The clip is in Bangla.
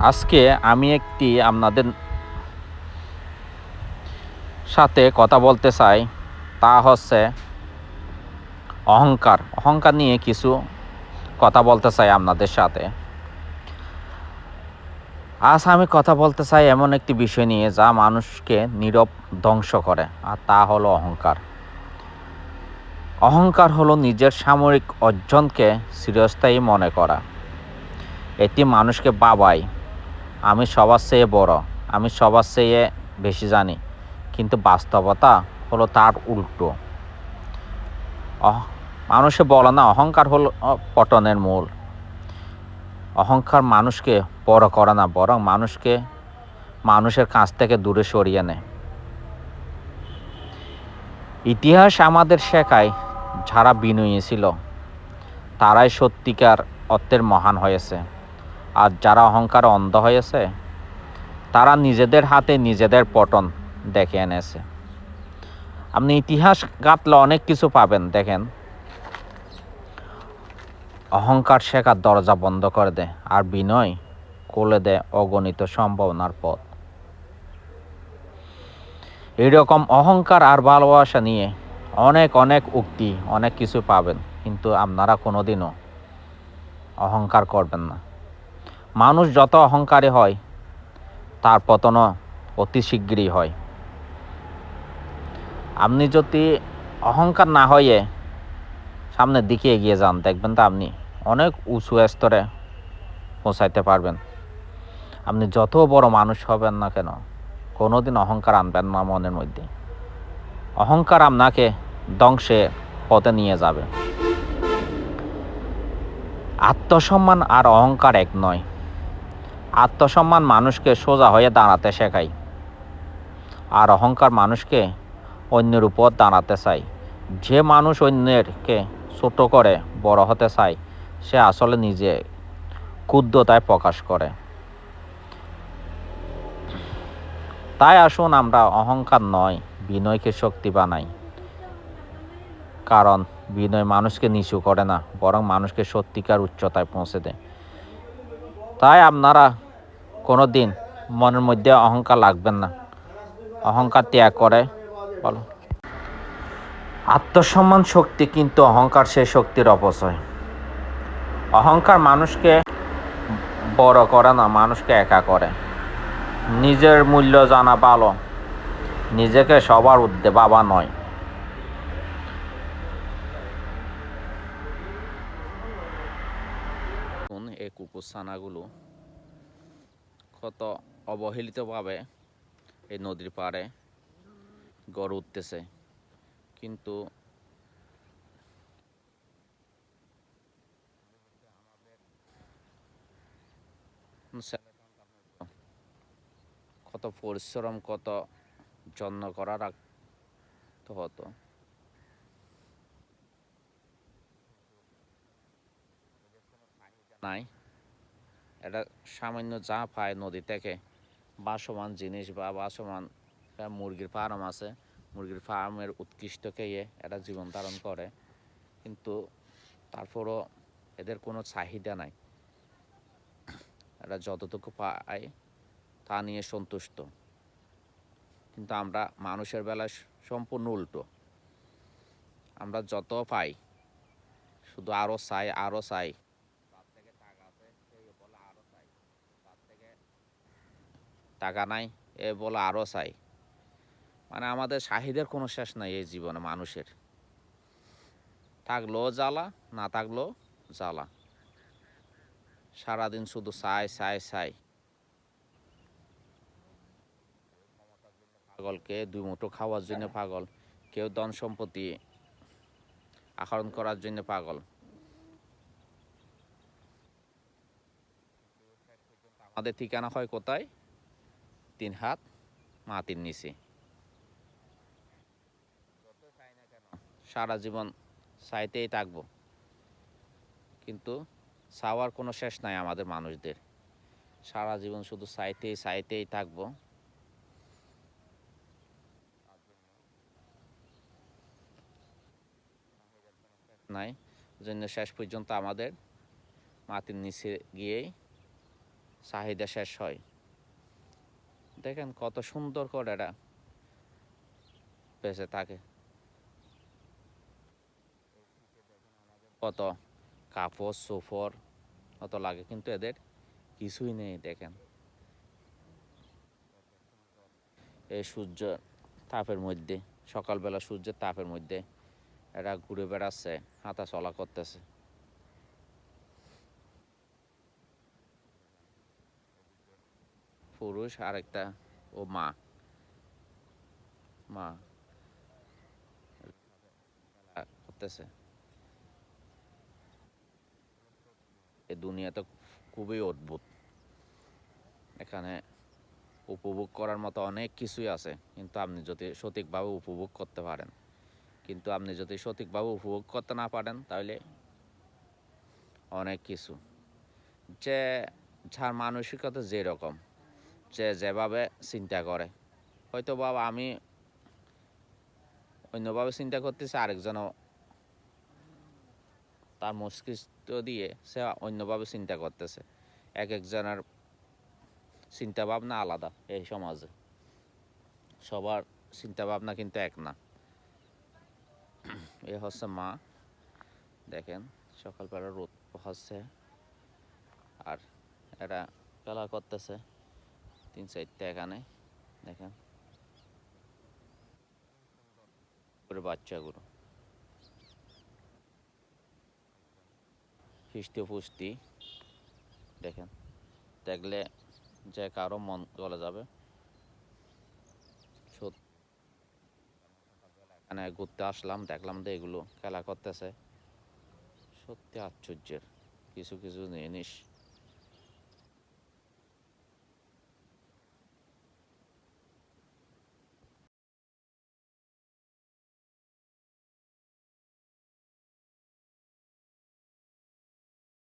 আজকে আমি আপনাদের সাথে কথা বলতে চাই, তা হচ্ছে অহংকার। অহংকার নিয়ে কিছু কথা বলতে চাই আপনাদের সাথে। আজ আমি কথা বলতে চাই এমন একটি বিষয় নিয়ে যা মানুষকে নীরব ধ্বংস করে, আর তা হলো অহংকার। অহংকার হলো নিজের সামরিক অর্জনকে চিরস্থায়ী মনে করা। এটি মানুষকে ভাবায়, আমি সবার চেয়ে বড়, আমি সবার চেয়ে বেশি জানি, কিন্তু বাস্তবতা হলো তার উল্টো। মানুষে বলে না, অহংকার হলো পতনের মূল। অহংকার মানুষকে বড় করে না, বরং মানুষের কাছ থেকে দূরে সরিয়ে নেয়। ইতিহাস আমাদের শেখায়, যারা বিনয়ী ছিল তারাই সত্যিকার অর্থের মহান হয়েছে, আর যারা অহংকার অন্ধ হয়েছে তারা নিজেদের হাতে নিজেদের পতন ডেকে এনেছে। আপনি ইতিহাস ঘাঁটলে অনেক কিছু পাবেন। দেখেন, অহংকার শেখার দরজা বন্ধ করে দেয়, আর বিনয় খুলে দেয় অগণিত সম্ভাবনার পথ। এইরকম অহংকার আর ভালোবাসা নিয়ে অনেক অনেক উক্তি, অনেক কিছু পাবেন, কিন্তু আপনারা কোনোদিনও অহংকার করবেন না। মানুষ যত অহংকারী হয় তার পতনও অতি শীঘ্রই হয়। আপনি যদি অহংকার না হয়ে সামনের দিকে এগিয়ে যান, দেখবেন তো আপনি অনেক উঁচু স্তরে পৌঁছাইতে পারবেন। আপনি যত বড় মানুষ হবেন না কেন, কোনোদিন অহংকার আনবেন না মনের মধ্যে। অহংকার আপনাকে ধ্বংসের পথে নিয়ে যাবে। আত্মসম্মান আর অহংকার এক নয়। আত্মসম্মান মানুষকে সোজা হয়ে দাঁড়াতে শেখায়, আর অহংকার মানুষকে অন্যের উপর দাঁড়াতে চায়। যে মানুষ অন্যেরকে ছোট করে বড় হতে চায়, সে আসলে নিজে ক্ষুদ্রতায় প্রকাশ করে। তাই আসুন আমরা অহংকার নয়, বিনয়কে শক্তি বানাই। কারণ বিনয় মানুষকে নিচু করে না, বরং মানুষকে সত্যিকার উচ্চতায় পৌঁছে দেয়। তাই আপনারা কোনো দিন মনের মধ্যে অহংকার লাগবেন না, অহংকার ত্যাগ করে বলো। আত্মসম্মান শক্তি, কিন্তু অহংকার সেই শক্তির অপচয়। অহংকার মানুষকে বড় করে না, মানুষকে একা করে। নিজের মূল্য জানা ভালো, নিজেকে সবার ঊর্ধ্বে ভাবা নয়। এই কুকুরছানাগুলো কত অবহেলিতভাবে এই নদীর পাড়ে গড়ে উঠতেছে, কিন্তু কত পরিশ্রম, কত যত্ন করা রাখতে হতো। নাই, এটা সামান্য যা পায় নদী থেকে, বাসমান জিনিস বা বাসমান মুরগির ফার্ম আছে, মুরগির ফার্মের উৎকৃষ্ট খেয়ে এটা জীবন ধারণ করে, কিন্তু তারপরও এদের কোনো চাহিদা নাই। এরা যতটুকু পায় তা নিয়ে সন্তুষ্ট। কিন্তু আমরা মানুষের বেলায় সম্পূর্ণ উল্টো। আমরা যত পাই শুধু আরও চাই, আরও চাই। টাকা নাই, এ বলে আরও চাই। মানে আমাদের চাহিদার কোনো শেষ নাই এই জীবনে। মানুষের থাকলেও জ্বালা, না থাকলেও জ্বালা। সারাদিন শুধু চাই চাই চাই। পাগল, কে দুই মুঠো খাওয়ার জন্য পাগল, কেউ ধন সম্পত্তি আহরণ করার জন্য পাগল। আমাদের ঠিকানা হয় কোথায়? 3 হাত মাটির নিচে। সারা জীবন চাইতেই থাকবো, কিন্তু চাওয়ার কোনো শেষ নাই আমাদের মানুষদের। সারা জীবন শুধু চাইতেই চাইতেই থাকবো। নাই জন্য শেষ পর্যন্ত আমাদের মাটির নিচে গিয়েই চাহিদা শেষ হয়। দেখেন কত সুন্দর করে এরা বেঁচে থাকে, কত কাপড় চোপড় কত লাগে, কিন্তু এদের কিছুই নেই। দেখেন এই সূর্য তাপের মধ্যে, সকালবেলা সূর্যের তাপের মধ্যে এরা ঘুরে বেড়াচ্ছে, হাঁটা চলা করতেছে। পুরুষ আরেকটা, ও মা, মা করতেছে। এই দুনিয়াতে খুবই অদ্ভুত। এখানে উপভোগ করার মতো অনেক কিছুই আছে, কিন্তু আপনি যদি সঠিকভাবে উপভোগ করতে পারেন, কিন্তু আপনি যদি সঠিকভাবে উপভোগ করতে না পারেন, তাহলে অনেক কিছু, যে যার মানসিকতা যেরকম, যে যেভাবে চিন্তা করে, হয়তো বাবা আমি অন্যভাবে চিন্তা করতেছি, আরেকজনও তার মস্তিষ্ক দিয়ে সে অন্যভাবে চিন্তা করতেছে। এক একজনের চিন্তা ভাবনা আলাদা। এই সমাজে সবার চিন্তা ভাবনা কিন্তু এক না। এ হচ্ছে মা, দেখেন সকালবেলা রোদ হচ্ছে, আর এরা খেলা করতেছে 3-4টা এখানে, দেখেন করে বাচ্চাগুলো হিষ্টি পুষ্টি, দেখেন দেখলে যে কারো মন গলে যাবে। এখানে ঘুরতে আসলাম, দেখলাম যে এগুলো খেলা করতেছে, সত্যি আশ্চর্যের কিছু কিছু জিনিস